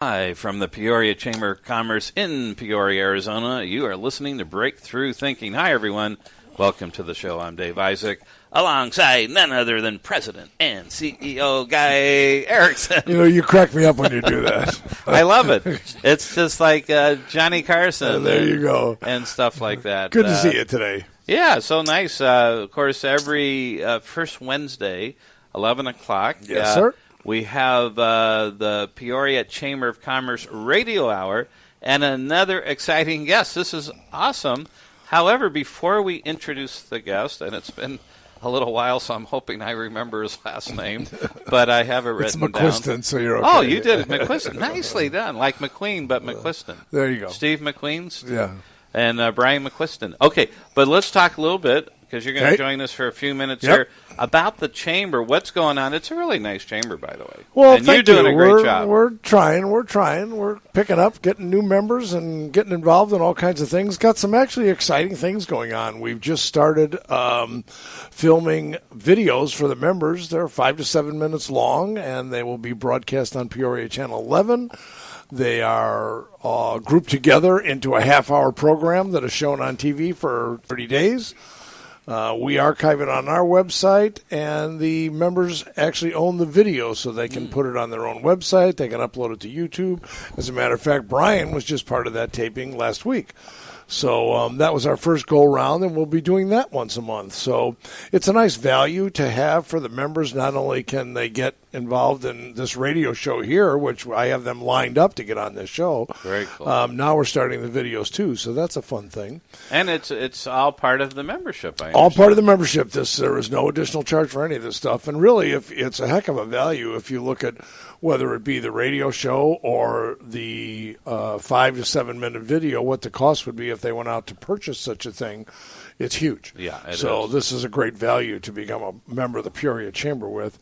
Hi, from the Peoria Chamber of Commerce in Peoria, Arizona. You are listening to Breakthrough Thinking. Hi, everyone. Welcome to the show. I'm Dave Isaac, alongside none other than President and CEO Guy Erickson. You know, you crack me up when you do that. I love it. It's just like Johnny Carson. There you go. And stuff like that. Good to see you today. Yeah, so nice. Of course, every first Wednesday, 11 o'clock. Yes, sir. We have the Peoria Chamber of Commerce Radio Hour and another exciting guest. This is awesome. However, before we introduce the guest, and it's been a little while, so I'm hoping I remember his last name, but I have it written down. It's McQuiston, so you're okay. Oh, you did it, McQuiston. Nicely done. Like McQueen, but McQuiston. There you go. Steve McQueen's? Yeah. And Brian McQuiston. Okay, but let's talk a little bit, because you're going to join us for a few minutes here, about the chamber. What's going on? It's a really nice chamber, by the way. Well, and you're doing a great job. We're trying. We're picking up, getting new members and getting involved in all kinds of things. Got some actually exciting things going on. We've just started filming videos for the members. They're 5 to 7 minutes long, and they will be broadcast on Peoria Channel 11. They are grouped together into a half-hour program that is shown on TV for 30 days. We archive it on our website, and the members actually own the video, so they can put it on their own website. They can upload it to YouTube. As a matter of fact, Brian was just part of that taping last week. So that was our first go-round, and we'll be doing that once a month. So it's a nice value to have for the members. Not only can they get involved in this radio show here, which I have them lined up to get on this show. Very cool. Now we're starting the videos, too, so that's a fun thing. And it's all part of the membership, I understand. All part of the membership. There is no additional charge for any of this stuff. And really, if it's a heck of a value if you look at whether it be the radio show or the 5 to 7 minute video, what the cost would be if they went out to purchase such a thing. It's huge. Yeah, so this is a great value to become a member of the Peoria Chamber with.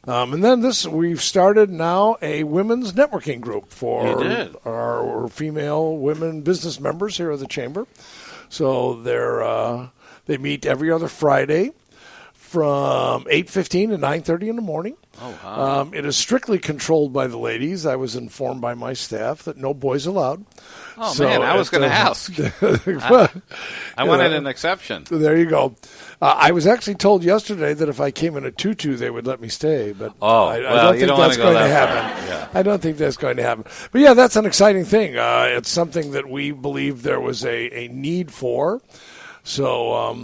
And then we've started now a women's networking group for our female women business members here at the Chamber. So they meet every other Friday from 8:15 to 9:30 in the morning. Oh, wow. It is strictly controlled by the ladies. I was informed by my staff that no boys allowed. Oh, so man, I was going to ask. I wanted an exception. There you go. I was actually told yesterday that if I came in a tutu, they would let me stay. But I don't think that's going to happen. Yeah. I don't think that's going to happen. But, yeah, that's an exciting thing. It's something that we believe there was a need for. So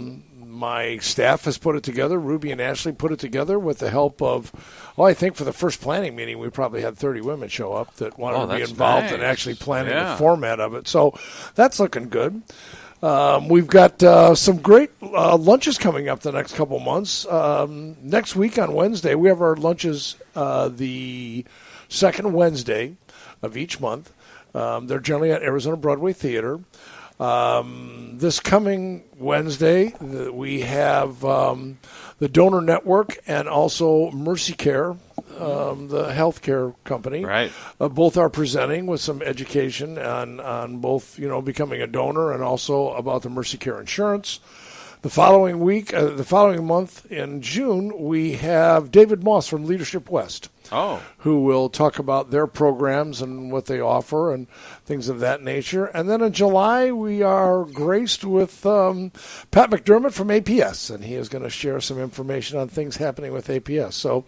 my staff has put it together. Ruby and Ashley put it together with the help of, I think for the first planning meeting, we probably had 30 women show up that wanted to be involved in actually planning the format of it. So that's looking good. We've got some great lunches coming up the next couple months. Next week on Wednesday, we have our lunches the second Wednesday of each month. They're generally at Arizona Broadway Theater. This coming Wednesday, we have the Donor Network and also Mercy Care, the healthcare company. Right. Both are presenting with some education on both, becoming a donor and also about the Mercy Care insurance. The following month in June, we have David Moss from Leadership West. Who will talk about their programs and what they offer and things of that nature. And then in July, we are graced with Pat McDermott from APS, and he is going to share some information on things happening with APS. So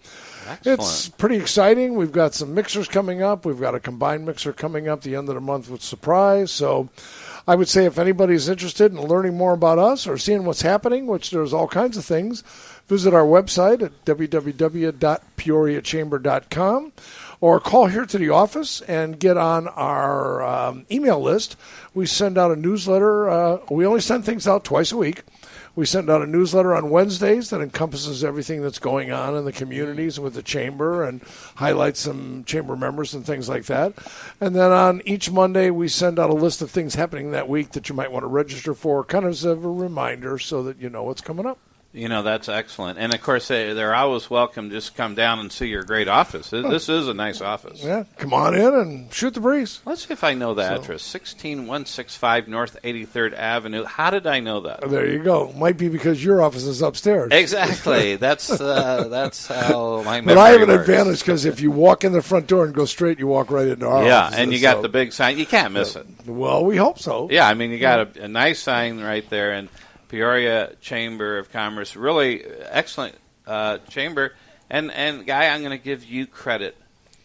it's pretty exciting. We've got some mixers coming up. We've got a combined mixer coming up the end of the month with Surprise. So I would say if anybody's interested in learning more about us or seeing what's happening, which there's all kinds of things, visit our website at www.peoriachamber.com or call here to the office and get on our email list. We send out a newsletter. We only send things out twice a week. We send out a newsletter on Wednesdays that encompasses everything that's going on in the communities with the Chamber and highlights some Chamber members and things like that. And then on each Monday, we send out a list of things happening that week that you might want to register for, kind of as a reminder so that you know what's coming up. That's excellent. And, of course, they're always welcome. Just come down and see your great office. This is a nice office. Yeah, come on in and shoot the breeze. Let's see if I know the address. 16165 North 83rd Avenue. How did I know that? There you go. Might be because your office is upstairs. Exactly. That's how my memory But I have an works. advantage because if you walk in the front door and go straight, you walk right into our office. Yeah, and you got the big sign. You can't miss it. Well, we hope so. Yeah, I mean, you got a nice sign right there, and Peoria Chamber of Commerce, really excellent chamber. And Guy, I'm going to give you credit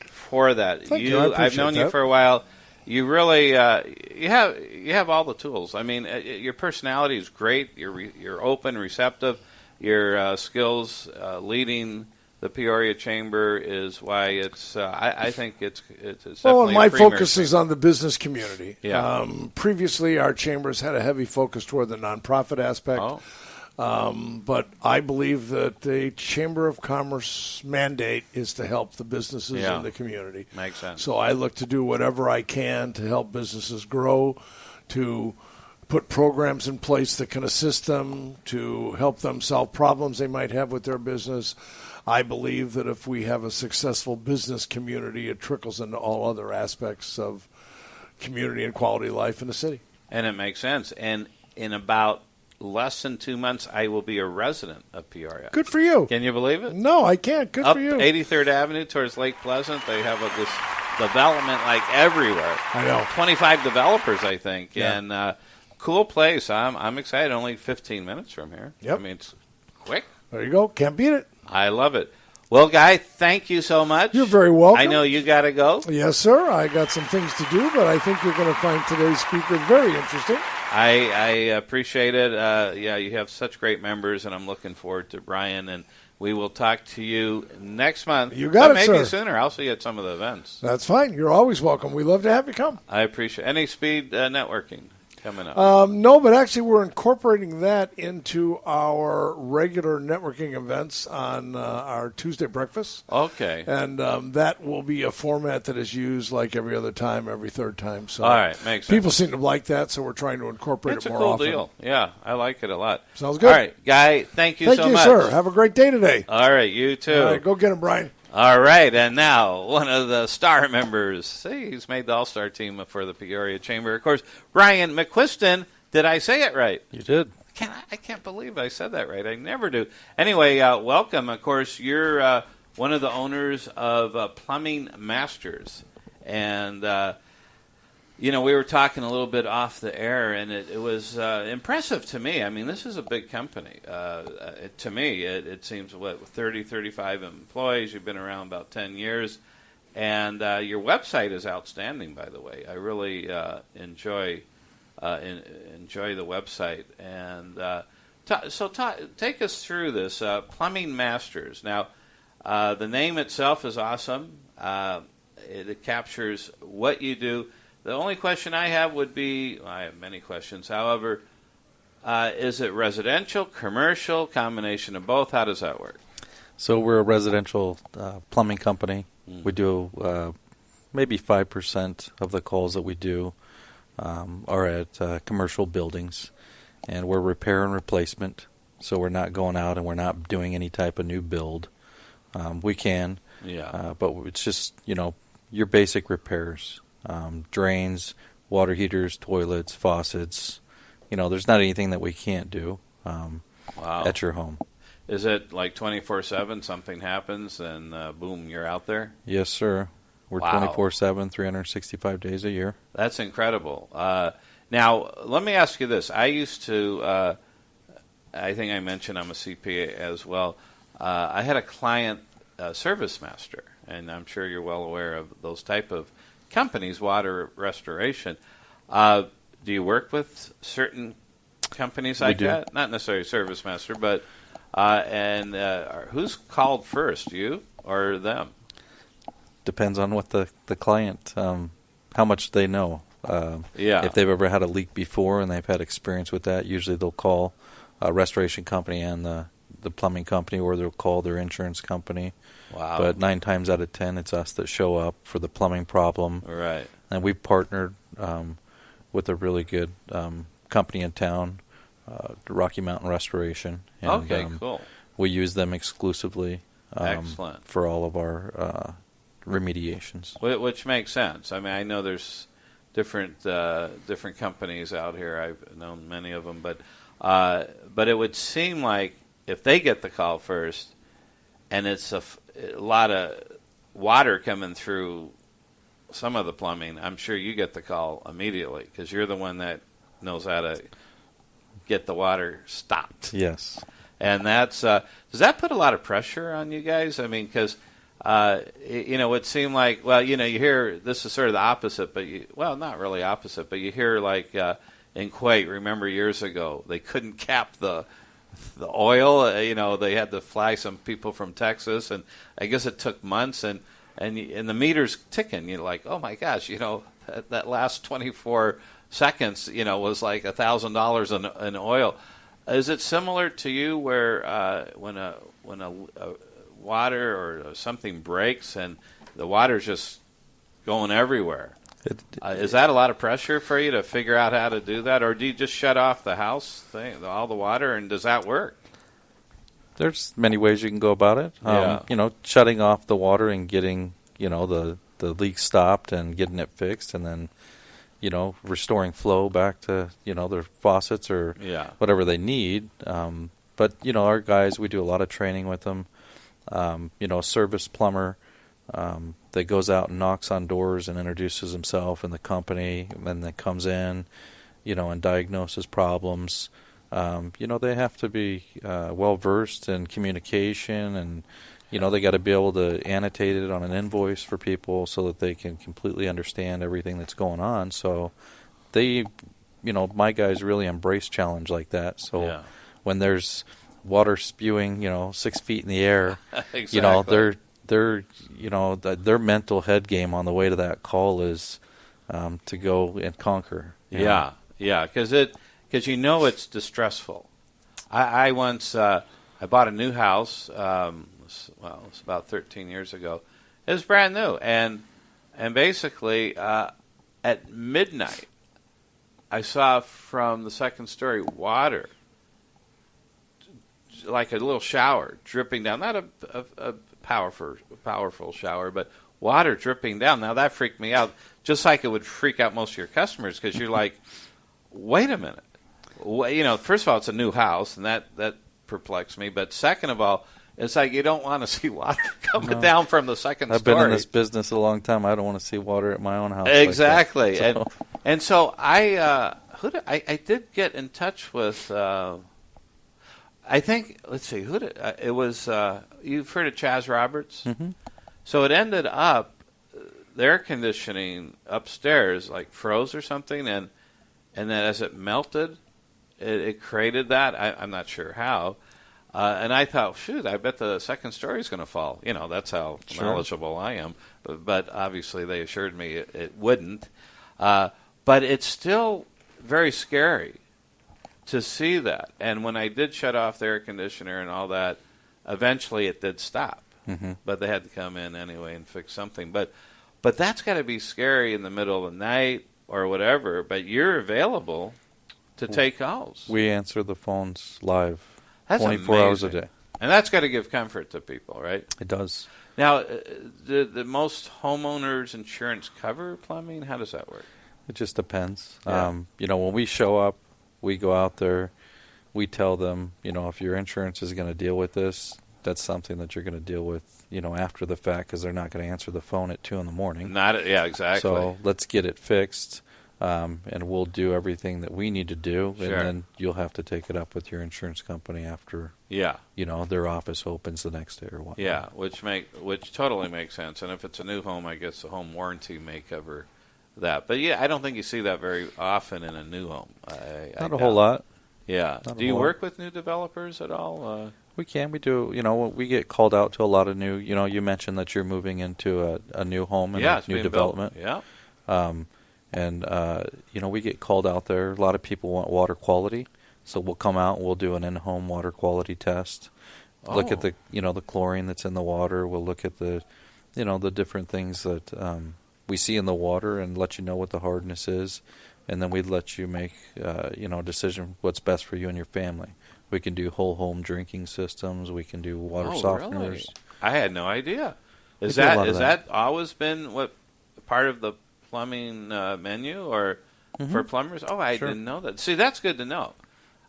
for that. Thank you. I appreciate I've known that. you for a while. You really you have all the tools. I mean, your personality is great. You're open, receptive. Your skills leading the Peoria Chamber is why it's. I think it's definitely. Well, and my a premier focus is on the business community. Yeah. Previously, our chambers had a heavy focus toward the nonprofit aspect. But I believe that the Chamber of Commerce mandate is to help the businesses in the community. Makes sense. So I look to do whatever I can to help businesses grow, to put programs in place that can assist them, to help them solve problems they might have with their business. I believe that if we have a successful business community, it trickles into all other aspects of community and quality of life in the city. And it makes sense. And in about less than 2 months, I will be a resident of Peoria. Good for you. Can you believe it? No, I can't. Good Up for you. 83rd Avenue towards Lake Pleasant, they have this development like everywhere. I know. 25 developers, I think. Yeah. And cool place. I'm excited. Only 15 minutes from here. Yep. I mean, it's quick. There you go. Can't beat it. I love it. Well, Guy, thank you so much. You're very welcome. I know you got to go. Yes, sir. I got some things to do, but I think you're going to find today's speaker very interesting. I appreciate it. You have such great members, and I'm looking forward to Brian. And we will talk to you next month. You got it, maybe sir. sooner. I'll see you at some of the events. That's fine. You're always welcome. We love to have you come. I appreciate any speed networking coming up. No, but actually we're incorporating that into our regular networking events on our Tuesday breakfast. Okay. And that will be a format that is used like every other time, every third time. So All right, makes sense. people seem to like that, so we're trying to incorporate It's it a more cool often. deal. Yeah, I like it a lot. Sounds good. All right, Guy, thank you so much. sir. Have a great day today. All right, you too. All right, go get him, Brian. All right, and now one of the star members. See, he's made the all-star team for the Peoria Chamber. Of course, Brian McQuiston. Did I say it right? You did. I can't believe I said that right. I never do. Anyway, welcome. Of course, you're one of the owners of Plumbing Masters. And, we were talking a little bit off the air, and it was impressive to me. I mean, this is a big company. To me, it seems, 30, 35 employees. You've been around about 10 years. And your website is outstanding, by the way. I really enjoy the website. And take us through this Plumbing Masters. Now, the name itself is awesome. It captures what you do. The only question I have would be, I have many questions, however, is it residential, commercial, combination of both? How does that work? So we're a residential plumbing company. We do maybe 5% of the calls that we do are at commercial buildings, and we're repair and replacement. So we're not going out and we're not doing any type of new build. We can, but it's just your basic repairs, drains, water heaters, toilets, faucets. There's not anything that we can't do at your home. Is it like 24/7? Something happens and boom, you're out there? Yes, sir. We're 24/7, 365 days a year. That's incredible. Now, let me ask you this. I used to, I think I mentioned I'm a CPA as well. I had a client service master, and I'm sure you're well aware of those type of companies, water restoration. Do you work with certain companies like that? Not necessarily service master, but who's called first, you or them? Depends on what the client, how much they know. If they've ever had a leak before and they've had experience with that, usually they'll call a restoration company and the plumbing company, or they'll call their insurance company. Wow. But 9 times out of 10, it's us that show up for the plumbing problem. Right. And we've partnered with a really good company in town. Rocky Mountain Restoration. And, Okay, cool. We use them exclusively Excellent. for all of our remediations. Which makes sense. I mean, I know there's different companies out here. I've known many of them, but it would seem like if they get the call first, and it's a lot of water coming through some of the plumbing, I'm sure you get the call immediately because you're the one that knows how to get the water stopped. Yes. And that's does that put a lot of pressure on you guys? I mean, because it would seem like, well, you hear this is sort of the opposite, but not really opposite, but you hear like in Kuwait, remember years ago, they couldn't cap the oil. They had to fly some people from Texas, and I guess it took months, and the meter's ticking. You're like, oh my gosh, that last 24 seconds, was like $1,000 in oil. Is it similar to you where when a water or something breaks and the water's just going everywhere? Is that a lot of pressure for you to figure out how to do that, or do you just shut off the house thing, all the water, and does that work? There's many ways you can go about it. Shutting off the water and getting the leak stopped and getting it fixed, and then restoring flow back to their faucets or whatever they need. But our guys, we do a lot of training with them. A service plumber that goes out and knocks on doors and introduces himself and the company, and then comes in, and diagnoses problems. They have to be well versed in communication, and they got to be able to annotate it on an invoice for people so that they can completely understand everything that's going on. So they, my guys really embrace challenge like that. So when there's water spewing, 6 feet in the air, exactly. their mental head game on the way to that call is to go and conquer. Yeah, because it's distressful. I once I bought a new house. It's about 13 years ago. It was brand new, and basically at midnight, I saw from the second story water, like a little shower dripping down. Not a powerful shower, but water dripping down. Now that freaked me out, just like it would freak out most of your customers, because you're like, wait a minute. First of all, it's a new house, and that perplexed me. But second of all, it's like you don't want to see water coming down from the second story. I've been in this business a long time. I don't want to see water at my own house. Exactly. Like that, and so I did get in touch with. I think, let's see, it was, you've heard of Chaz Roberts? Mm-hmm. So it ended up, the air conditioning upstairs, like, froze or something, and then as it melted, it created that. I'm not sure how. And I thought, shoot, I bet the second story is going to fall. That's how knowledgeable I am. But obviously they assured me it wouldn't. But it's still very scary to see that. And when I did shut off the air conditioner and all that, eventually it did stop. Mm-hmm. But they had to come in anyway and fix something. But that's got to be scary in the middle of the night or whatever. But you're available to take calls. We answer the phones live. That's 24 amazing. hours a day. And that's got to give comfort to people, right? It does. Now, the most homeowners insurance cover plumbing? How does that work? It just depends. Yeah. When we show up, we go out there, we tell them, if your insurance is going to deal with this, that's something that you're going to deal with, after the fact, because they're not going to answer the phone at 2 a.m. Yeah, exactly. So let's get it fixed. And we'll do everything that we need to do, Sure. and then you'll have to take it up with your insurance company after, their office opens the next day or whatnot. Yeah, which totally makes sense. And if it's a new home, I guess the home warranty may cover that. But I don't think you see that very often in a new home. Not a whole lot. Yeah. Not do you work with new developers at all? We can. We do. We get called out to a lot of new. You mentioned that you're moving into a new home and a new development. Built. Yeah. We get called out there. A lot of people want water quality, so we'll come out and we'll do an in-home water quality test. Look at the chlorine that's in the water. We'll look at the different things that we see in the water and let you know what the hardness is. and then we'd let you make a decision what's best for you and your family. We can do whole home drinking systems. We can do water softeners. Really? I had no idea. Is We do a lot that of is that. that always been what part of the plumbing menu or for plumbers? Oh, I Sure. didn't know that. See, that's good to know.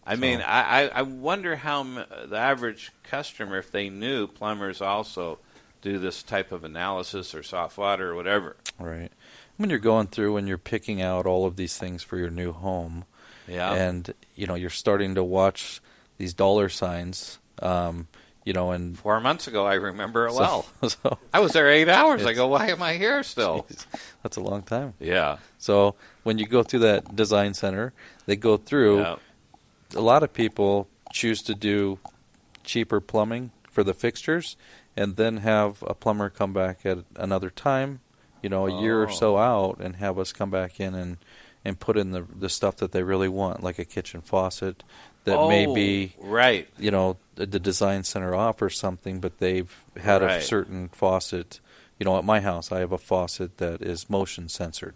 I mean, I wonder how the average customer, if they knew plumbers also do this type of analysis or soft water or whatever. Right. When you're going through and you're picking out all of these things for your new home, Yeah. and you're starting to watch these dollar signs, and 4 months ago, I remember it so- well. so I was there 8 hours. I It's- go, why am I here still? that's a long time. Yeah. So when you go through that design center, they go through. Yeah. A lot of people choose to do cheaper plumbing for the fixtures, and then have a plumber come back at another time, a year or so out, and have us come back in and put in the stuff that they really want, like a kitchen faucet that may be, right. the design center offers something, but they've had a Right. certain faucet. At my house, I have a faucet that is motion censored.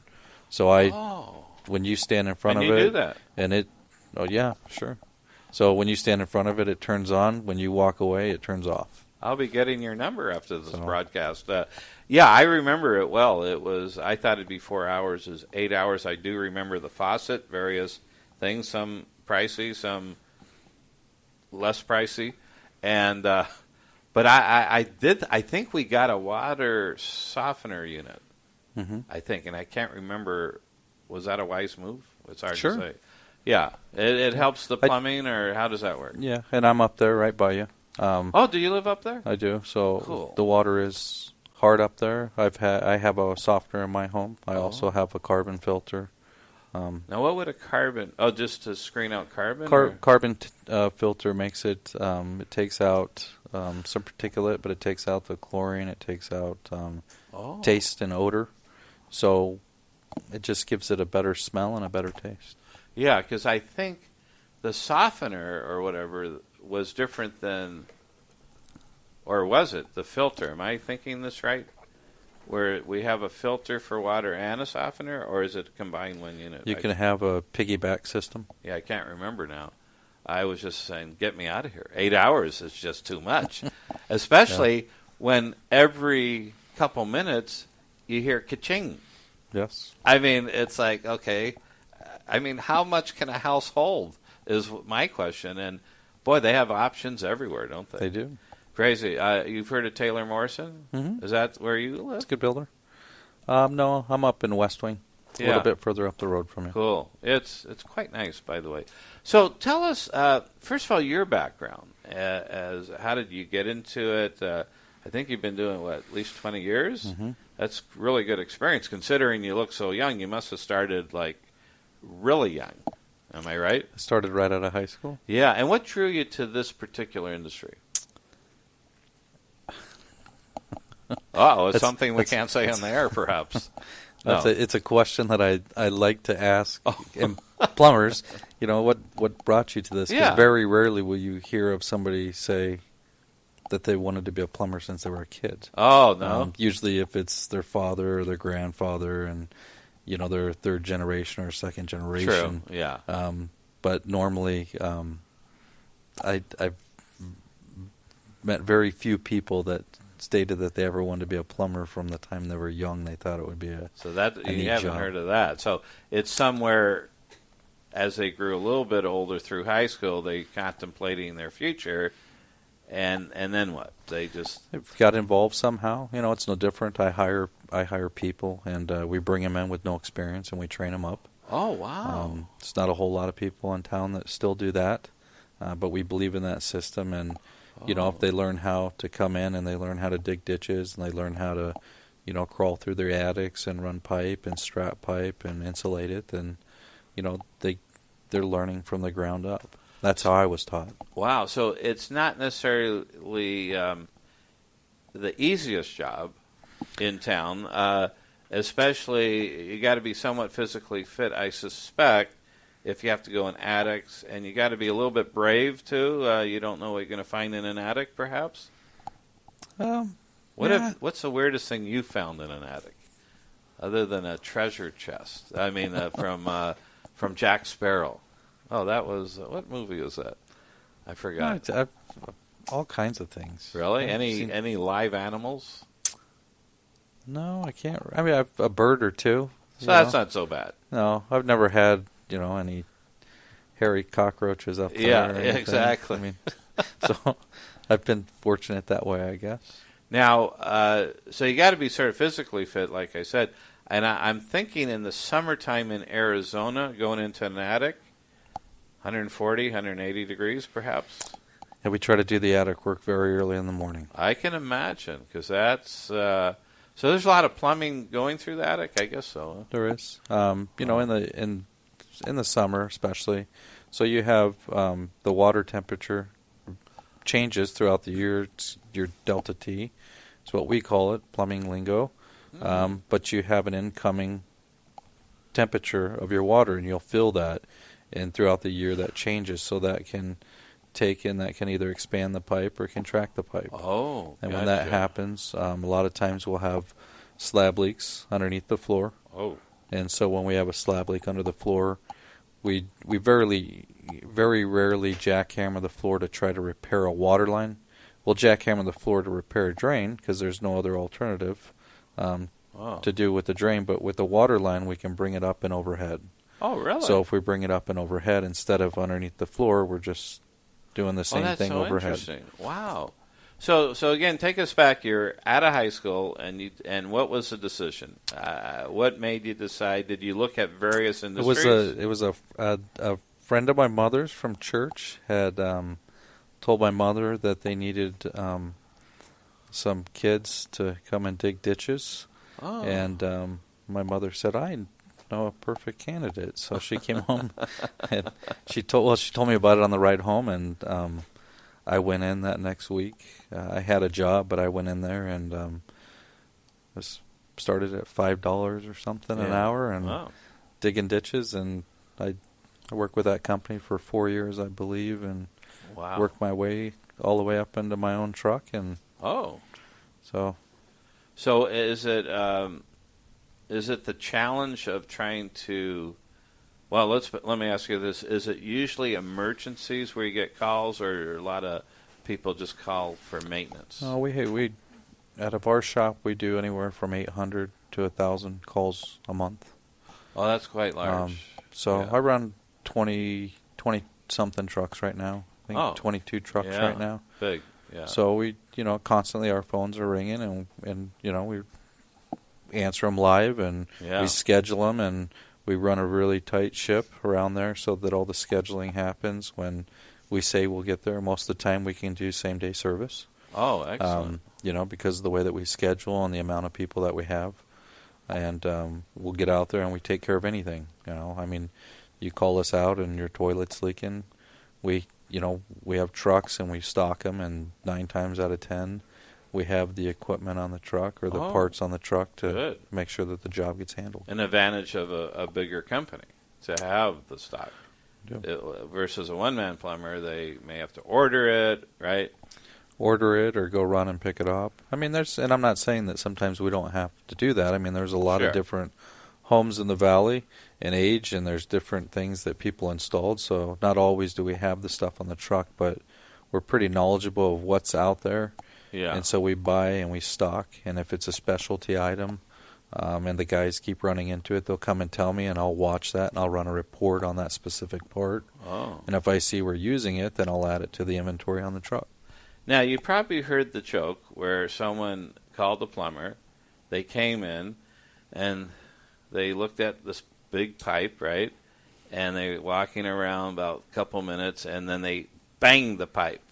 So when you stand in front And of you it, do that. and oh yeah, sure. So when you stand in front of it, it turns on. When you walk away, it turns off. I'll be getting your number after this So- broadcast. Yeah, I remember it well. I thought it'd be 4 hours. It was 8 hours. I do remember the faucet, various things, some pricey, some less pricey. And, but I think we got a water softener unit. Mm-hmm. I think, and I can't remember, was that a wise move? It's hard Sure. to say. Yeah, it helps the plumbing, or how does that work? Yeah, and I'm up there right by you. Oh, do you live up there? I do. So Cool. the water is hard up there. I have a softener in my home. I also have a carbon filter. Now, what would a carbon? Oh, just to screen out carbon? or- Carbon filter makes it. It takes out some particulate, but it takes out the chlorine. It takes out Oh. taste and odor. So it just gives it a better smell and a better taste. Yeah, because I think the softener or whatever was different than, or was it the filter? Am I thinking this right? Where we have a filter for water and a softener, or is it a combined one unit? You can have a piggyback system. Yeah, I can't remember now. I was just saying, get me out of here. 8 hours is just too much, especially when every couple minutes you hear ka-ching. Yes. I mean, it's like, okay, I mean, how much can a house hold is my question. And, boy, they have options everywhere, don't they? They do. Crazy. You've heard of Taylor Morrison? Mm-hmm. Is that where you live? It's a good builder. No, I'm up in West Wing. A little bit further up the road from you. Cool. It's quite nice, by the way. So tell us, first of all, your background. As how did you get into it? I think you've been doing, at least 20 years? Mm-hmm. That's really good experience, considering you look so young. You must have started, really young. Am I right? I started right out of high school. Yeah. And what drew you to this particular industry? Oh, it's something we can't say on the air, perhaps. No. It's a question that I like to ask and plumbers. What brought you to this? 'Cause Yeah. very rarely will you hear of somebody say that they wanted to be a plumber since they were a kid. Oh, no. Usually, if it's their father or their grandfather, and they're third generation or second generation. True. Yeah. But normally, I've met very few people that stated that they ever wanted to be a plumber from the time they were young. They thought it would be a You neat haven't job. heard of that. So it's somewhere as they grew a little bit older through high school, they contemplating their future, and then what? They just I've got involved somehow. It's no different. I hire people, and we bring them in with no experience, and we train them up. oh wow, It's not a whole lot of people in town that still do that, but we believe in that system. And if they learn how to come in and they learn how to dig ditches and they learn how to, crawl through their attics and run pipe and strap pipe and insulate it, then, they're learning from the ground up. That's how I was taught. wow. So it's not necessarily the easiest job in town. Especially, you got to be somewhat physically fit, I suspect, if you have to go in attics, and you got to be a little bit brave too. You don't know what you're going to find in an attic, perhaps. What's the weirdest thing you found in an attic, other than a treasure chest? I mean, from from Jack Sparrow. Oh, that was what movie was that? I forgot. All kinds of things. Really? Any live animals? No, I can't. I mean, I've a bird or two. So that's not so bad. No, I've never had any hairy cockroaches up there. Yeah, or anything. exactly. I mean, so I've been fortunate that way, I guess. Now, so you got to be sort of physically fit, like I said. And I'm thinking in the summertime in Arizona, going into an attic, 140, 180 degrees perhaps. Yeah, we try to do the attic work very early in the morning. I can imagine, because that's so. There's a lot of plumbing going through the attic, I guess so. There is, in the summer especially. So you have the water temperature changes throughout the year. It's your delta T. It's what we call it, plumbing lingo. But you have an incoming temperature of your water, and you'll feel that. And throughout the year, that changes, so that can either expand the pipe or contract the pipe. Oh, and gotcha. when that happens, a lot of times we'll have slab leaks underneath the floor. Oh, and so when we have a slab leak under the floor, we very rarely jackhammer the floor to try to repair a water line. We'll jackhammer the floor to repair a drain because there's no other alternative to do with the drain. But with the water line, we can bring it up and overhead. Oh, really? So if we bring it up and overhead instead of underneath the floor, we're just doing the same thing overhead. Interesting. Wow. So again, take us back. You're out of high school, and what was the decision? What made you decide? Did you look at various industries? It was a friend of my mother's from church had told my mother that they needed some kids to come and dig ditches, and my mother said, "I know a perfect candidate." So she came home and she told me about it on the ride home, and I went in that next week. I had a job, but I went in there and started at $5 or something an hour and digging ditches, and I worked with that company for 4 years, I believe, and worked my way all the way up into my own truck. And so is it the challenge of trying to? Well, let me ask you this: is it usually emergencies where you get calls, or a lot of people just call for maintenance? No, we out of our shop we do anywhere from 800 to 1,000 calls a month. Oh, that's quite large. I run 20 something trucks right now. I think 22 trucks right now. Big. Yeah. So we, constantly our phones are ringing, and we answer them live, and we schedule them, and we run a really tight ship around there so that all the scheduling happens when we say we'll get there. Most of the time we can do same-day service. Oh, excellent. Because of the way that we schedule and the amount of people that we have. And we'll get out there and we take care of anything. You call us out and your toilet's leaking. We have trucks and we stock them, and 9 times out of 10 we have the equipment on the truck or the parts on the truck to make sure that the job gets handled. An advantage of a bigger company to have the stock versus a one-man plumber. They may have to order it, right? Order it or go run and pick it up. And I'm not saying that sometimes we don't have to do that. There's a lot of different homes in the valley and age, and there's different things that people installed. So not always do we have the stuff on the truck, but we're pretty knowledgeable of what's out there. Yeah. And so we buy and we stock, and if it's a specialty item and the guys keep running into it, they'll come and tell me, and I'll watch that, and I'll run a report on that specific part. And if I see we're using it, then I'll add it to the inventory on the truck. Now, you probably heard the joke where someone called the plumber, they came in, and they looked at this big pipe, right, and they were walking around about a couple minutes, and then they banged the pipe,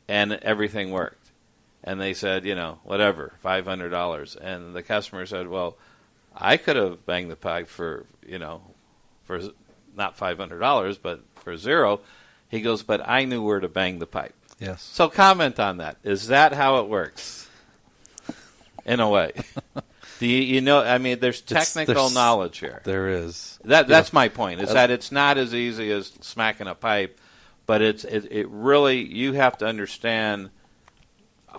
and everything worked. And they said, whatever, $500. And the customer said, well, I could have banged the pipe for not $500, but for $0. He goes, but I knew where to bang the pipe. Yes. So comment on that. Is that how it works? In a way. Do you know, there's technical knowledge here. There is. That's my point, is that it's not as easy as smacking a pipe, but it really, you have to understand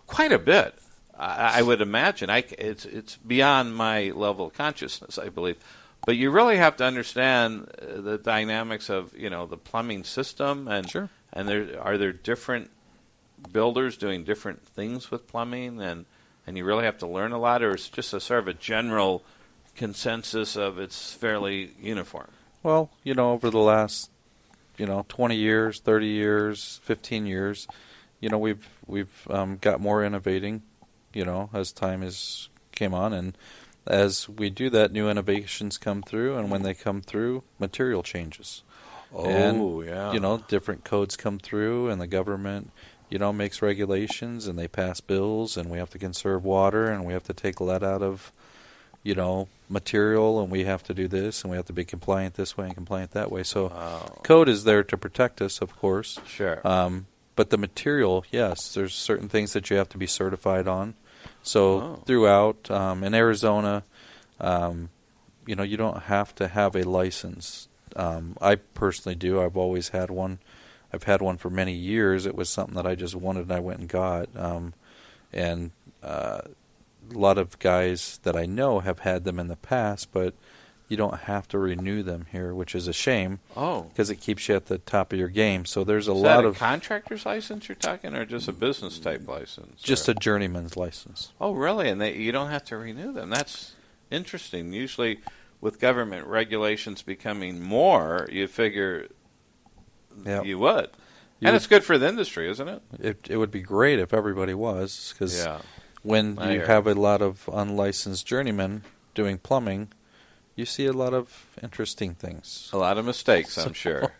quite a bit. I would imagine. It's beyond my level of consciousness, I believe. But you really have to understand the dynamics of the plumbing system, and Sure. and are there different builders doing different things with plumbing, and you really have to learn a lot, or it's just a sort of a general consensus of it's fairly uniform. Well, over the last 20 years, 30 years, 15 years, we've got more innovating, as time has came on, and as we do that, new innovations come through, and when they come through, material changes. Yeah. Different codes come through, and the government, makes regulations, and they pass bills, and we have to conserve water, and we have to take lead out of, material, and we have to do this, and we have to be compliant this way and compliant that way. So code is there to protect us, of course. Sure. But the material, yes, there's certain things that you have to be certified on. So throughout, in Arizona, you don't have to have a license. I personally do. I've always had one. I've had one for many years. It was something that I just wanted, and I went and got. A lot of guys that I know have had them in the past, but you don't have to renew them here, which is a shame. Because it keeps you at the top of your game. So there's a lot of contractor's license you're talking, or just a business type license? Just a journeyman's license. Oh, really? And you don't have to renew them. That's interesting. Usually, with government regulations becoming more, you figure you would. And it's good for the industry, isn't it? It would be great if everybody was, because when you have a lot of unlicensed journeymen doing plumbing, you see a lot of interesting things. A lot of mistakes, I'm sure.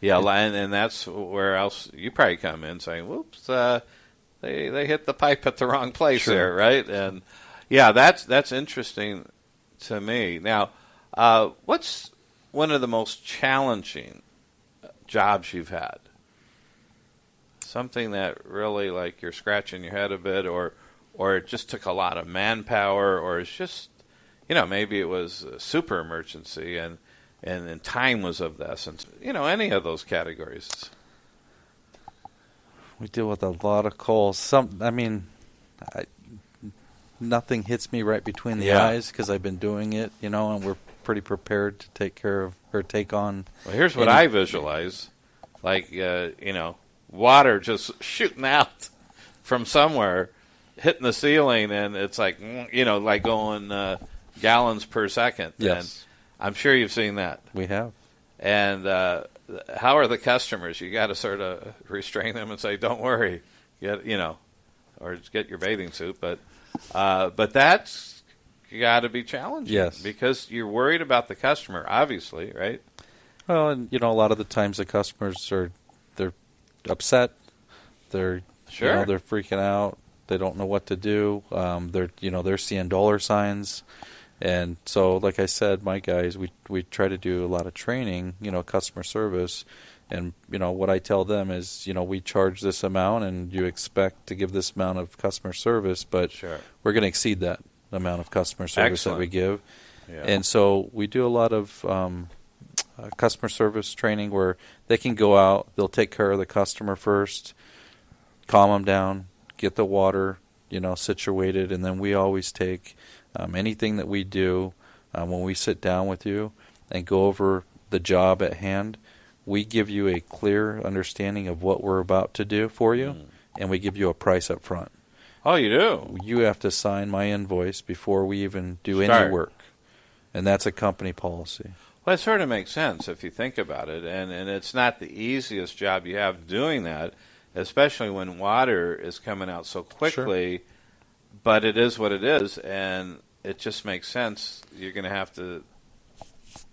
Yeah, and that's where else you probably come in saying, whoops, they hit the pipe at the wrong place there, right? And, that's interesting to me. Now, what's one of the most challenging jobs you've had? Something that really, like, you're scratching your head a bit, or it just took a lot of manpower, or it's just, maybe it was a super emergency and time was of the essence. Any of those categories. We deal with a lot of calls. Nothing hits me right between the eyes because I've been doing it, and we're pretty prepared to take care of or take on. Well, here's what I visualize. Like, water just shooting out from somewhere, hitting the ceiling, and it's like, like going gallons per second. Yes. And I'm sure you've seen that. We have. And how are the customers? You got to sort of restrain them and say, don't worry, or just get your bathing suit. But that's got to be challenging. Yes. Because you're worried about the customer, obviously, right? Well, and, a lot of the times the customers they're upset. They're they're freaking out. They don't know what to do. They're seeing dollar signs, and so, like I said, my guys, we try to do a lot of training, customer service, and what I tell them is, we charge this amount, and you expect to give this amount of customer service, but we're going to exceed that amount of customer service that we give, and so we do a lot of customer service training where they can go out, they'll take care of the customer first, calm them down, get the water, situated, and then we always take anything that we do when we sit down with you and go over the job at hand. We give you a clear understanding of what we're about to do for you, and we give you a price up front. Oh, you do? You have to sign my invoice before we even do any work, and that's a company policy. Well, it sort of makes sense if you think about it, and it's not the easiest job you have doing that, especially when water is coming out so quickly, but it is what it is, and it just makes sense. You're going to have to...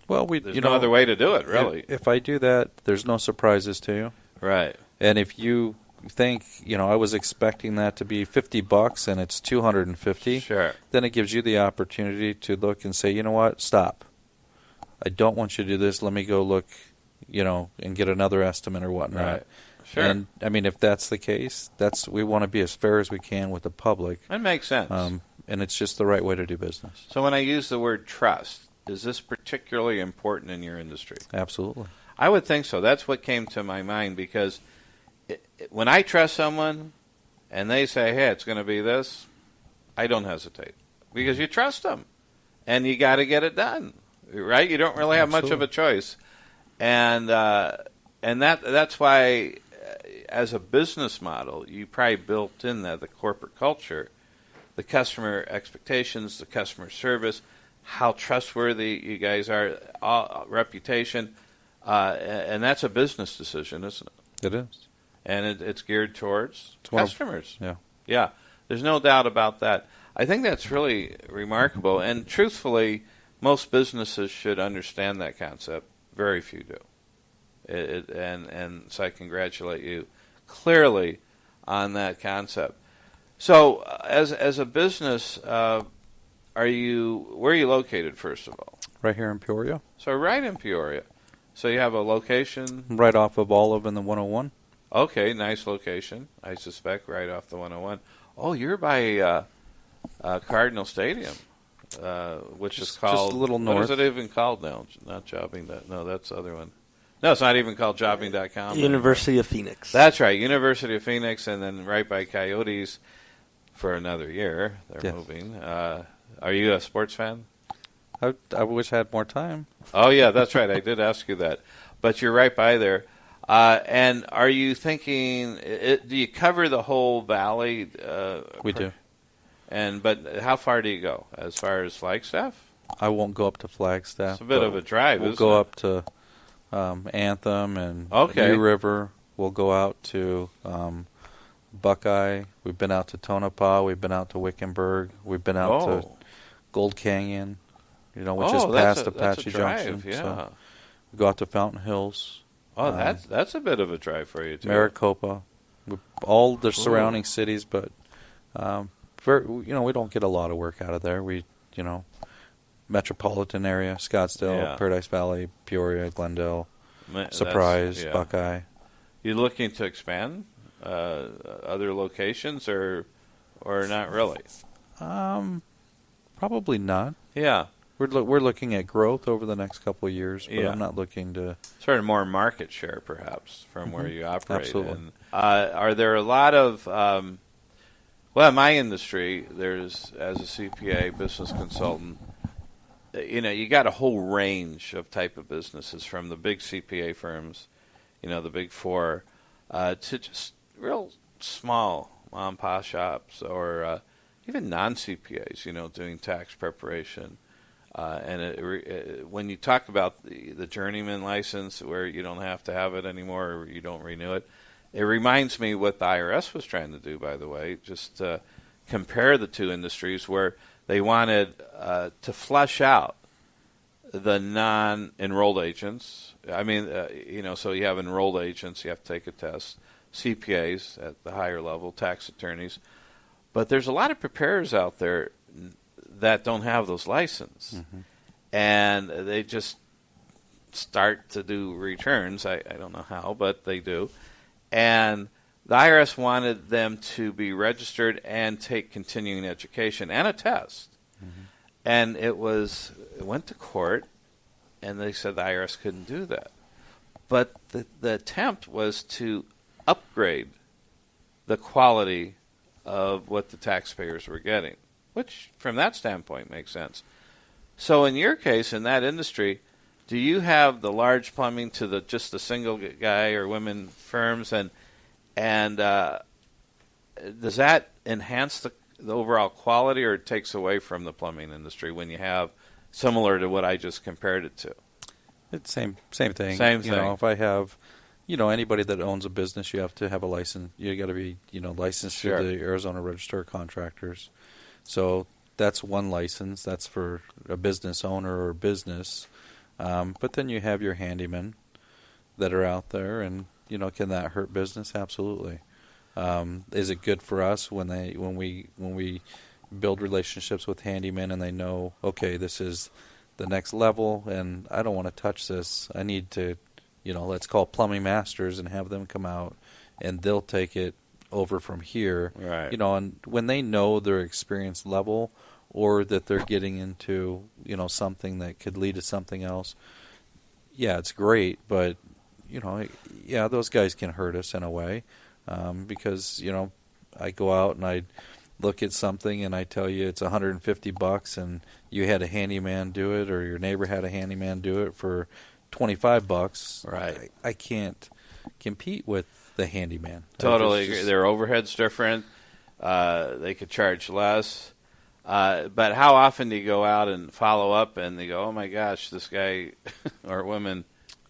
Well, there's no other way to do it, really. If I do that, there's no surprises to you. Right. And if you think, I was expecting that to be $50 and it's $250, then it gives you the opportunity to look and say, you know what, stop. I don't want you to do this. Let me go look, and get another estimate or whatnot. Right. Sure. And, if that's the case, we want to be as fair as we can with the public. That makes sense. And it's just the right way to do business. So when I use the word trust, is this particularly important in your industry? Absolutely. I would think so. That's what came to my mind, because when I trust someone and they say, hey, it's going to be this, I don't hesitate, because you trust them and you got to get it done. right? You don't really have much of a choice, and that's why, as a business model, you probably built in that the corporate culture, the customer expectations, the customer service, how trustworthy you guys are, reputation, and that's a business decision, isn't it? It is. And it's geared towards It's one of- customers. Yeah. Yeah, there's no doubt about that. I think that's really remarkable, and truthfully, most businesses should understand that concept. Very few do. And so I congratulate you clearly on that concept. So, as a business, where are you located, first of all? Right here in Peoria. So right in Peoria. So you have a location? Right off of Olive and the 101. Okay, nice location, I suspect, right off the 101. Oh, you're by Cardinal Stadium, which is called... Just a little north. What is it even called now? Not Jobbing. No, that's the other one. No, it's not even called Jobbing.com. University of Phoenix. That's right, University of Phoenix, and then right by Coyotes for another year. They're Yes. moving. Are you a sports fan? I wish I had more time. Oh, yeah, that's right. I did ask you that. But you're right by there. And are you thinking, do you cover the whole valley? We do. But how far do you go as far as Flagstaff? I won't go up to Flagstaff. It's a bit of a drive, We'll isn't go it? up to Anthem and Okay. New River. We'll go out to Buckeye. We've been out to Tonopah. We've been out to Wickenburg. We've been out to Gold Canyon, which is past Apache Junction. Yeah. So we go out to Fountain Hills. Oh, that's a bit of a drive for you, too. Maricopa. All the surrounding cities, but we don't get a lot of work out of there. We, metropolitan area, Scottsdale, Paradise Valley, Peoria, Glendale, Surprise, Buckeye. You looking to expand other locations or not really? Probably not. Yeah. We're looking at growth over the next couple of years, but Yeah. I'm not looking to sort of more market share, perhaps, from where you operate. Absolutely. And, are there a lot of in my industry, there's, as a CPA, business consultant, you got a whole range of type of businesses, from the big CPA firms, the big four, to just real small mom and pop shops, or even non-CPAs, doing tax preparation. And when you talk about the journeyman license, where you don't have to have it anymore, or you don't renew it, it reminds me what the IRS was trying to do, by the way, just compare the two industries, where they wanted to flush out the non-enrolled agents. I mean, so you have enrolled agents, you have to take a test, CPAs at the higher level, tax attorneys. But there's a lot of preparers out there that don't have those licenses. Mm-hmm. And they just start to do returns. I don't know how, but they do. And the IRS wanted them to be registered and take continuing education and a test. Mm-hmm. And it went to court, and they said the IRS couldn't do that. But the attempt was to upgrade the quality of what the taxpayers were getting, which from that standpoint makes sense. So in your case, in that industry, do you have the large plumbing to just the single guy or women firms, and does that enhance the overall quality, or it takes away from the plumbing industry when you have similar to what I just compared it to? It's same thing. Same thing. If I have, anybody that owns a business, you have to have a license. You got to be, licensed Sure. to the Arizona Register of Contractors. So that's one license. That's for a business owner or business. But then you have your handymen that are out there, and can that hurt business? Absolutely. Is it good for us when we build relationships with handymen and they know, okay, this is the next level, and I don't want to touch this. I need to, let's call plumbing masters and have them come out, and they'll take it over from here. Right. And when they know their experience level, or that they're getting into, something that could lead to something else, yeah, it's great, but, those guys can hurt us in a way, because, I go out and look at something and I tell you it's $150 and you had a handyman do it, or your neighbor had a handyman do it for $25, Right. I can't compete with the handyman. Totally agree. Their overhead's different. They could charge less. But how often do you go out and follow up and they go, oh my gosh, this guy or woman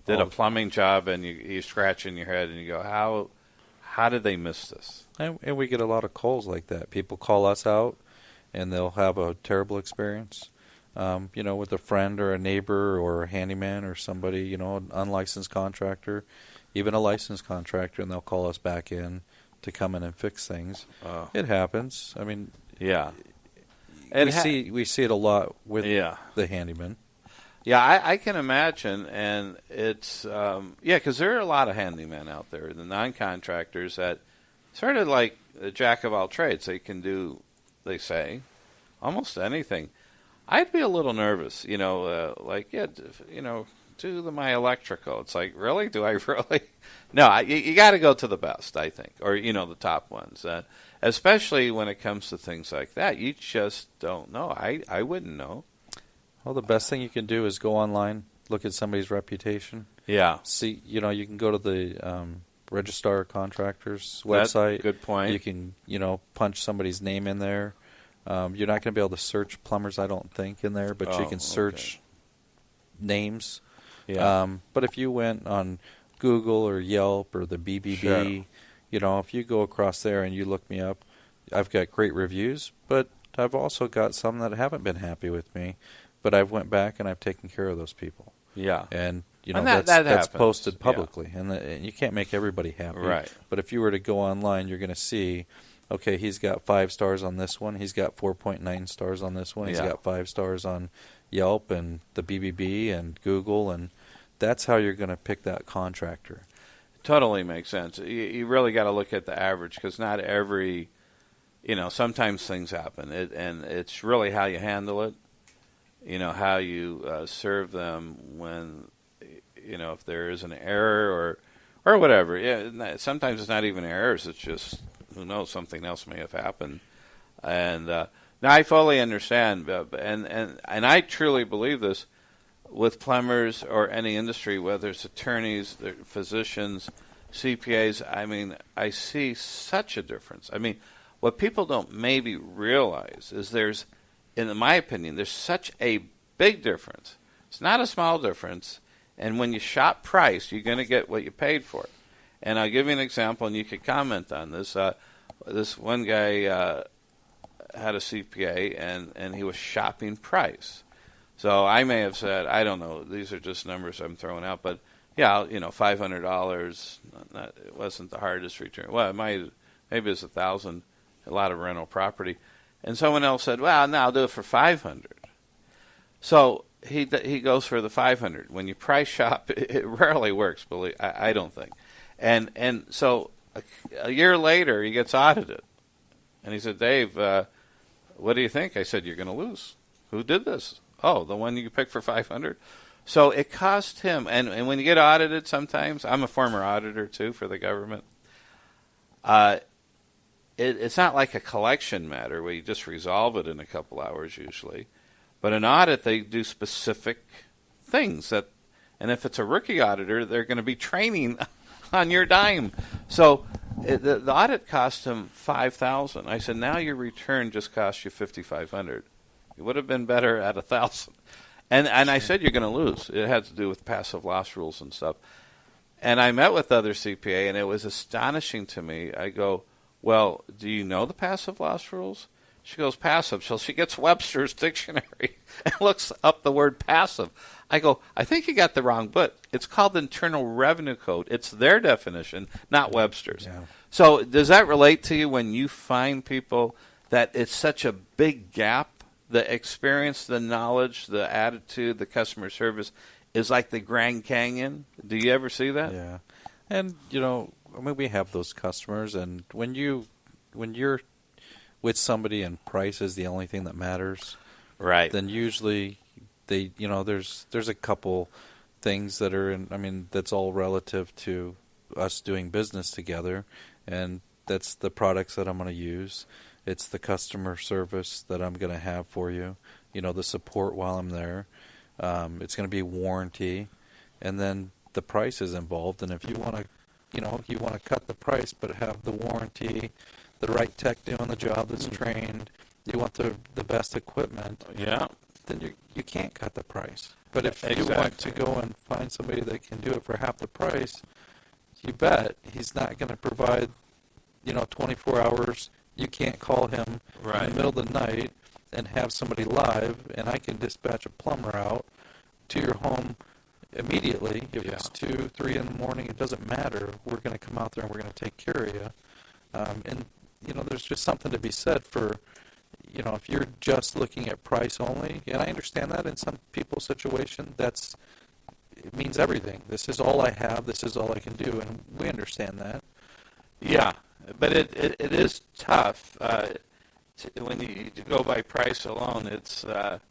did a plumbing job, and you're scratching your head and you go, how did they miss this? And we get a lot of calls like that. People call us out and they'll have a terrible experience, with a friend or a neighbor or a handyman or somebody, an unlicensed contractor, even a licensed contractor, and they'll call us back in to come in and fix things. Oh. It happens. I mean, yeah. We see it a lot with the handyman. Yeah, I can imagine, and it's because there are a lot of handymen out there, the non-contractors that sort of like the jack of all trades. They can do, they say, almost anything. I'd be a little nervous, do my electrical. It's like, really? Do I really? No, you got to go to the best, I think, or the top ones. Especially when it comes to things like that, you just don't know. I wouldn't know. Well, the best thing you can do is go online, look at somebody's reputation. Yeah. See, you can go to the Registrar Contractors website. Good point. You can, punch somebody's name in there. You're not going to be able to search plumbers, I don't think, in there, but you can search names. Yeah. But if you went on Google or Yelp or the BBB, sure. If you go across there and you look me up, I've got great reviews, but I've also got some that haven't been happy with me. But I've went back and I've taken care of those people. Yeah. And, and that's happens. posted publicly. Yeah. And you can't make everybody happy. Right. But if you were to go online, you're going to see, okay, he's got 5 stars on this one. He's got 4.9 stars on this one. He's got 5 stars on Yelp and the BBB and Google. And that's how you're going to pick that contractor. Totally makes sense. You really got to look at the average, because not every, sometimes things happen. And it's really how you handle it. How you serve them when, if there is an error or whatever. Yeah, sometimes it's not even errors. It's just, who knows, something else may have happened. And now I fully understand, and I truly believe this with plumbers or any industry, whether it's attorneys, physicians, CPAs. I mean, I see such a difference. I mean, what people don't maybe realize is in my opinion, there's such a big difference. It's not a small difference. And when you shop price, you're going to get what you paid for. And I'll give you an example, and you could comment on this. This one guy had a CPA, and he was shopping price. So I may have said, I don't know, these are just numbers I'm throwing out, but yeah, $500. It wasn't the hardest return. Well, maybe it's $1,000. A lot of rental property. And someone else said, well, no, I'll do it for $500. So he goes for the $500. When you price shop, it rarely works, I don't think. And so a year later, he gets audited. And he said, Dave, what do you think? I said, you're going to lose. Who did this? Oh, the one you picked for $500. So it cost him, and when you get audited sometimes, I'm a former auditor too for the government, it's not like a collection matter where you just resolve it in a couple hours usually. But an audit, they do specific things and if it's a rookie auditor, they're going to be training on your dime. So the audit cost him $5,000. I said, now your return just cost you $5,500. It would have been better at $1,000. And I said, you're going to lose. It had to do with passive loss rules and stuff. And I met with other CPA, and it was astonishing to me. I go, well, do you know the passive loss rules? She goes, passive. So she gets Webster's dictionary and looks up the word passive. I go, I think you got the wrong book. It's called the Internal Revenue Code. It's their definition, not Webster's. Yeah. So does that relate to you when you find people that it's such a big gap? The experience, the knowledge, the attitude, the customer service is like the Grand Canyon. Do you ever see that? Yeah. And, we have those customers, and when you're with somebody and price is the only thing that matters, right? Then usually there's a couple things that are that's all relative to us doing business together, and that's the products that I'm going to use. It's the customer service that I'm going to have for you. The support while I'm there. It's going to be warranty, and then the price is involved. And if you want to, you want to cut the price but have the warranty, the right tech doing the job that's trained, you want the best equipment. Yeah. Then you can't cut the price. But if you Exactly. want to go and find somebody that can do it for half the price, you bet he's not going to provide, 24 hours. You can't call him Right. in the middle of the night and have somebody live, and I can dispatch a plumber out to your home immediately. If it's 2, 3 in the morning, it doesn't matter. We're going to come out there and we're going to take care of you. And there's just something to be said for, if you're just looking at price only, and I understand that in some people's situation, it means everything. This is all I have. This is all I can do, and we understand that. Yeah, but it is tough when you go by price alone. It's the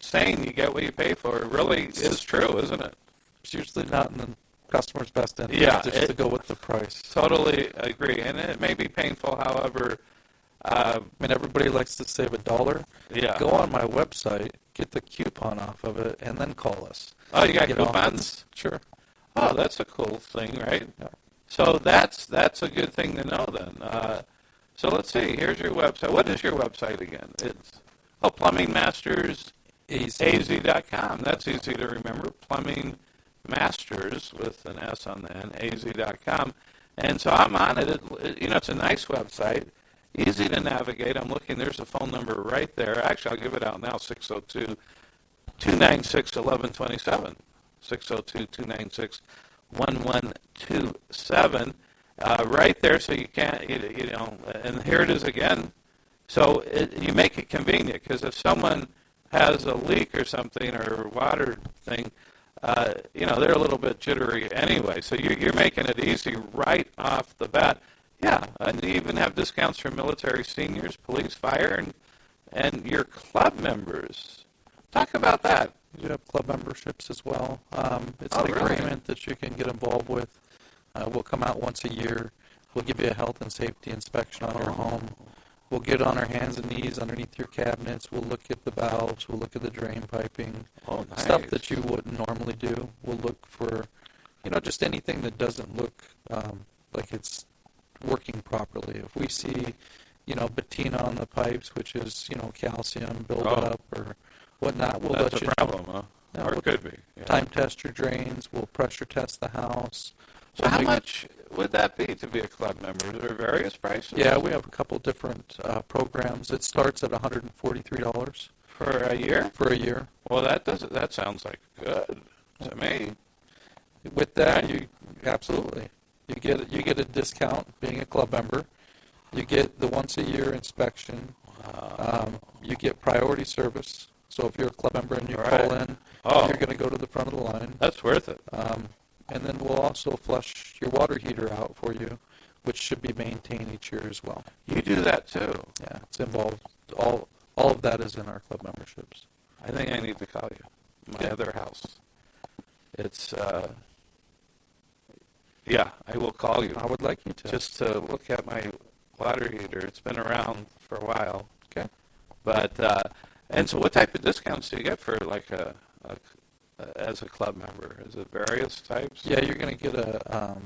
saying "you get what you pay for" really is true, isn't it? It's usually not in the customer's best interest just to go with the price. Totally agree, and it may be painful. However, everybody likes to save $1. Yeah. Go on my website, get the coupon off of it, and then call us. Oh, you got coupons? Sure. Oh, that's a cool thing, right? Yeah. So that's a good thing to know then. So let's see. Here's your website. What is your website again? It's plumbingmastersaz.com. That's easy to remember. Plumbing Masters with an S on the end, az.com. And so I'm on it. It's a nice website, easy to navigate. I'm looking. There's a phone number right there. Actually, I'll give it out now, 602-296-1127. 602-296-1127. Right there, so you can't, and here it is again. So you make it convenient, because if someone has a leak or something, or water thing, they're a little bit jittery anyway. So you're making it easy right off the bat. Yeah, and you even have discounts for military seniors, police, fire, and your club members. Talk about that. You have club memberships as well. It's an really? agreement that you can get involved with. We'll come out once a year. We'll give you a health and safety inspection on your home. We'll get on our hands and knees underneath your cabinets. We'll look at the valves. We'll look at the drain piping. Oh, nice. Stuff that you wouldn't normally do. We'll look for, just anything that doesn't look like it's working properly. If we see, patina on the pipes, which is, calcium buildup or whatnot, we'll That's let you a problem, huh? Yeah, Or we'll it could be. Yeah. time test your drains. We'll pressure test the house. So how much would that be to be a club member? Are there various prices? Yeah, we have a couple different programs. It starts at $143 For a year? for a year. Well, that sounds like good to me. With that, you absolutely you get a discount being a club member. You get the once a year inspection. You get priority service. So if you're a club member and you call in, you're going to go to the front of the line. That's worth it. And then we'll also flush your water heater out for you, which should be maintained each year as well. You do that too. Yeah, it's involved. All of that is in our club memberships. I think I need to call you. My other house. It's, I will call you. I would like you to. Just to look at my water heater. It's been around for a while. Okay. But, and so what type of discounts do you get for like as a club member? Is it various types? Yeah, you're going to get a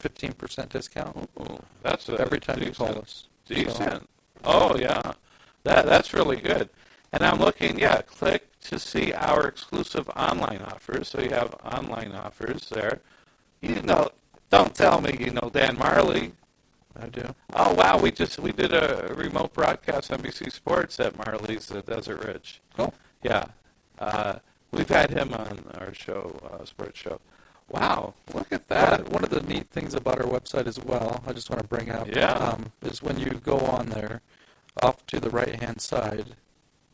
15% discount. Ooh, that's every time you decent. call us. Decent. Oh, yeah. That's really good. And I'm looking, click to see our exclusive online offers. So you have online offers there. Don't tell me you know Dan Marley. I do. Oh, wow. We did a remote broadcast NBC Sports at Marley's at Desert Ridge. Cool. Yeah. We've had him on our show, sports show. Wow, look at that. One of the neat things about our website as well, I just want to bring up, is when you go on there, off to the right-hand side,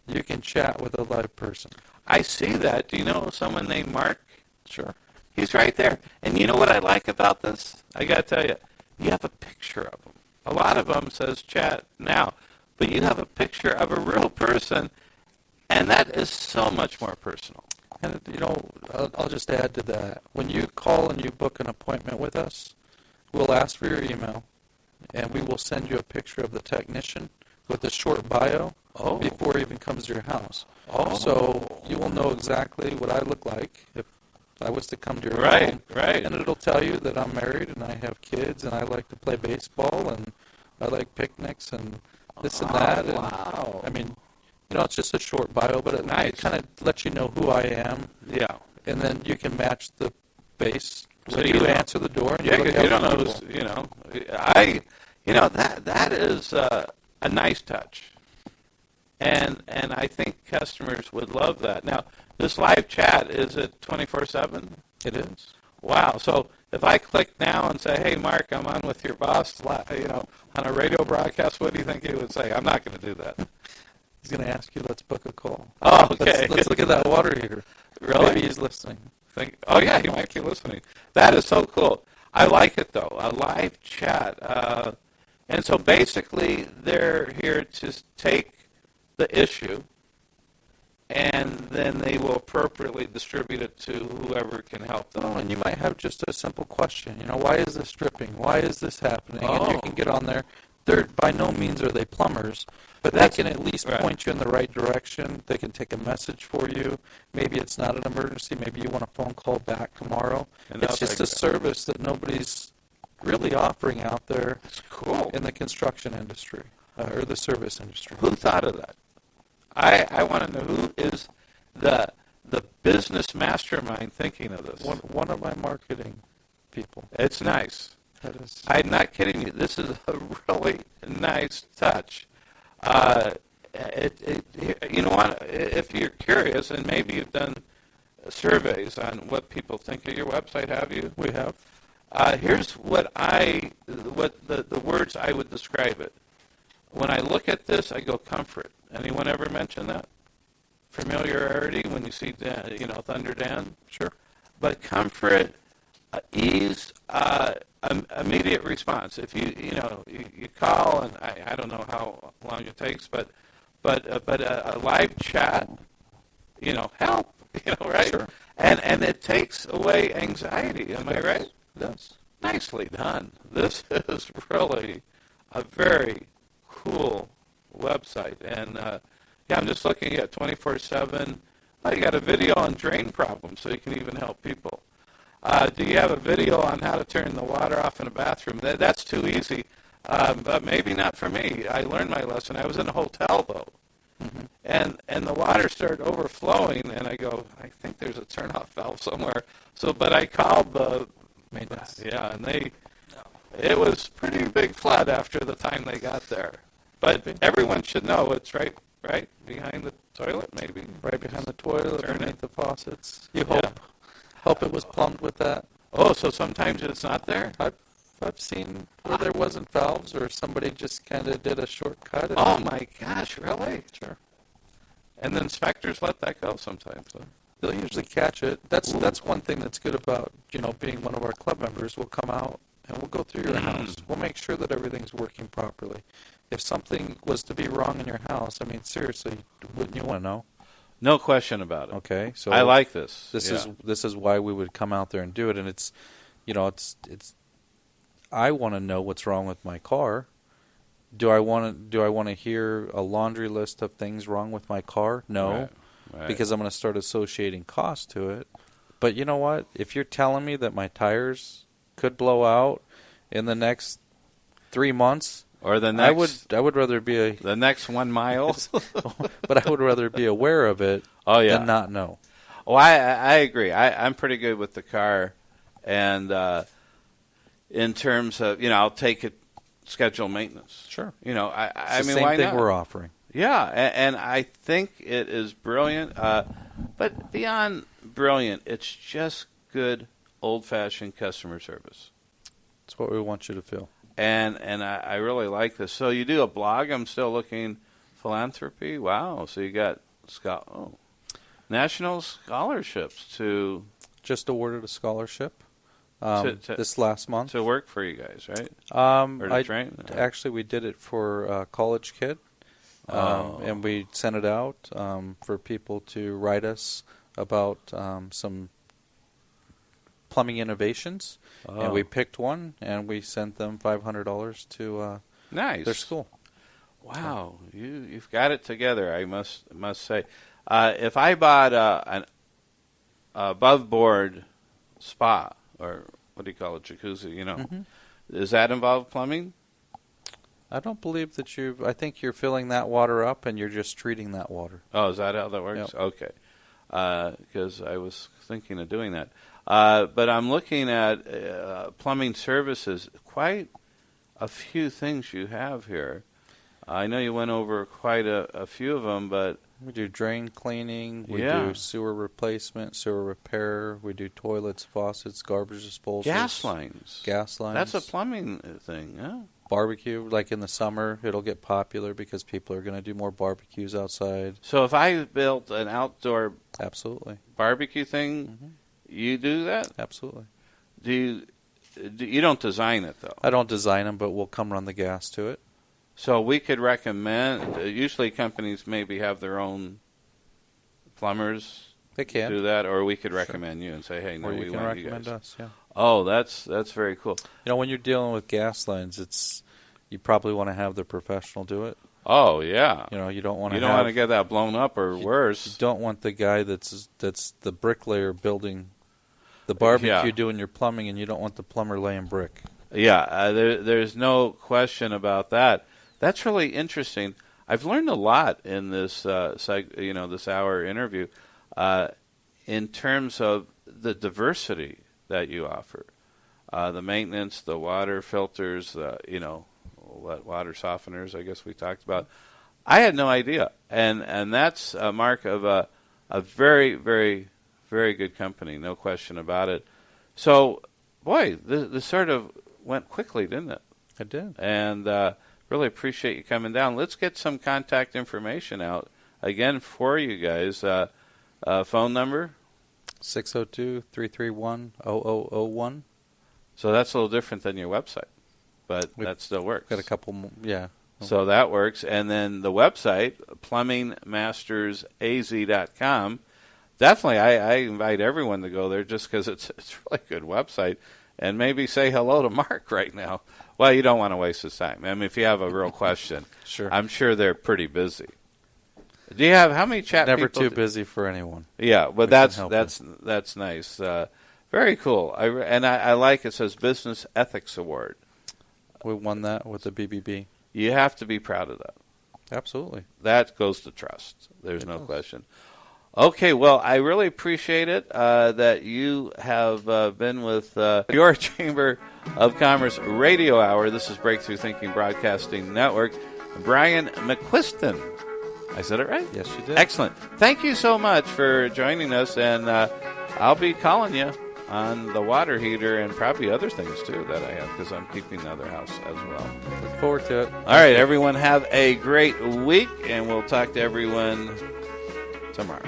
you can chat with a live person. I see that. Do you know someone named Mark? Sure. He's right there. And you know what I like about this? I got to tell you, you have a picture of him. A lot of them says chat now, but you have a picture of a real person, and that is so much more personal. And, I'll just add to that. When you call and you book an appointment with us, we'll ask for your email, and we will send you a picture of the technician with a short bio before he even comes to your house. So you will know exactly what I look like if I was to come to your home. Right. And it'll tell you that I'm married and I have kids and I like to play baseball and I like picnics and this and that. And, Wow. I mean, it's just a short bio, but it kind of lets you know who I am. Yeah. And then you can match the base. So when you you don't- answer the door. And Yeah, you 'cause look you don't out know. for people. That is a nice touch, and I think customers would love that. Now, this live chat, is it 24/7? It is. Wow. So if I click now and say, "Hey, Mark, I'm on with your boss," on a radio broadcast, what do you think he would say? I'm not going to do that. He's going to ask you, let's book a call. Oh, okay. Let's look at that water heater. Really? Maybe he's listening. Oh, yeah, he might be listening. That is so cool. I like it, though, a live chat. And so basically they're here to take the issue, and then they will appropriately distribute it to whoever can help them. Oh, and you might have just a simple question. Why is this dripping? Why is this happening? And you can get on there. They're by no means are they plumbers, but they can at least point you in the right direction. They can take a message for you. Maybe it's not an emergency. Maybe you want a phone call back tomorrow. And it's just a service that nobody's really offering out there. It's cool. In the construction industry or the service industry. Who thought of that? I want to know who is the business mastermind thinking of this. One of my marketing people. It's nice. That is. I'm not kidding you. This is a really nice touch. You know what? If you're curious, and maybe you've done surveys on what people think of your website, have you? We have. Here's what the words I would describe it. When I look at this, I go comfort. Anyone ever mention that? Familiarity when you see Dan, Thunder Dan? Sure. But comfort, ease, immediate response. If you call, and I don't know how long it takes, but a live chat, help, right? Sure. And it takes away anxiety. Am I right? Yes. Nicely done. This is really a very cool website. And I'm just looking at 24/7. You got a video on drain problems, so you can even help people. Do you have a video on how to turn the water off in a bathroom? That's too easy, but maybe not for me. I learned my lesson. I was in a hotel, though, and the water started overflowing, and I go, I think there's a turn-off valve somewhere. But I called the maintenance. Yeah, and it was pretty big flood after the time they got there. But everyone should know it's right behind the toilet, maybe. Right behind the toilet, Turn underneath it. the faucets. You hope it was plumbed with that. Oh, so sometimes it's not there? I've seen where there wasn't valves or somebody just kind of did a shortcut. Oh, my gosh, really? Sure. And the inspectors let that go sometimes. Huh? They'll usually catch it. That's one thing that's good about, being one of our club members. We'll come out and we'll go through your house. We'll make sure that everything's working properly. If something was to be wrong in your house, seriously, wouldn't you want to know? No question about it. Okay, so I like this. This is why we would come out there and do it, and it's I want to know what's wrong with my car. Do I want to hear a laundry list of things wrong with my car? No, Right. because I'm going to start associating cost to it. But you know what? If you're telling me that my tires could blow out in the next 3 months, Or the next, I would rather be the next 1 mile. but I would rather be aware of it than not know. Oh, I agree. I'm pretty good with the car, and in terms of I'll take it, schedule maintenance. Sure. I It's mean, the same why thing not? we're offering. Yeah, and I think it is brilliant. But beyond brilliant, it's just good old-fashioned customer service. That's what we want you to feel. And I really like this. So you do a blog. I'm still looking philanthropy. Wow. So you got national scholarships to Just awarded a scholarship to- this last month. to work for you guys, right? Or to train? Actually, we did it for a college kid, and we sent it out for people to write us about some Plumbing Innovations, Oh. and we picked one, and we sent them $500 to Nice. their school. Wow, you've got it together. I must say, if I bought an above board spa, or what do you call it, jacuzzi? Does that involve plumbing? I don't believe that I think you're filling that water up, and you're just treating that water. Oh, is that how that works? Yep. Okay, because I was thinking of doing that. But I'm looking at plumbing services. Quite a few things you have here. I know you went over quite a few of them, but We do drain cleaning. We Yeah. do sewer replacement, sewer repair. We do toilets, faucets, garbage disposal. gas lines. Gas lines. That's a plumbing thing, huh? Barbecue, like in the summer, it'll get popular because people are going to do more barbecues outside. So if I built an outdoor Absolutely. barbecue thing, you do that? Absolutely. You don't design it, though? I don't design them, but we'll come run the gas to it. So we could recommend, usually companies maybe have their own plumbers They can. do that, or we could recommend you and say, hey, no, Or we you can want you recommend guys. us, yeah. Oh, that's very cool. When you're dealing with gas lines, you probably want to have the professional do it. Oh, yeah. You don't want You to don't want to get that blown up or worse. You don't want the guy that's the bricklayer building the barbecue Yeah. doing your plumbing, and you don't want the plumber laying brick. Yeah, there's no question about that. That's really interesting. I've learned a lot in this, this hour interview, in terms of the diversity that you offer, the maintenance, the water filters, water softeners. I guess we talked about. I had no idea, and that's a mark of a very, very, very good company, no question about it. So, boy, this sort of went quickly, didn't it? It did. And really appreciate you coming down. Let's get some contact information out again for you guys. Phone number? 602-331-0001. So that's a little different than your website, but that still works. Got a couple more, yeah. So that works. And then the website, plumbingmastersaz.com. Definitely, I invite everyone to go there just because it's a really good website. And maybe say hello to Mark right now. Well, you don't want to waste his time. I mean, if you have a real question, Sure. I'm sure they're pretty busy. Do you have how many chat Never people? too busy for anyone. Yeah, but We can help that's nice. Very cool. I like it says Business Ethics Award. We won that with the BBB. You have to be proud of that. Absolutely. That goes to trust. There's It no does. question. Okay, well, I really appreciate it that you have been with your Chamber of Commerce Radio Hour. This is Breakthrough Thinking Broadcasting Network. Brian McQuiston. I said it right? Yes, you did. Excellent. Thank you so much for joining us, and I'll be calling you on the water heater and probably other things, too, that I have, because I'm keeping the other house as well. Look forward to it. All right, everyone, have a great week, and we'll talk to everyone tomorrow.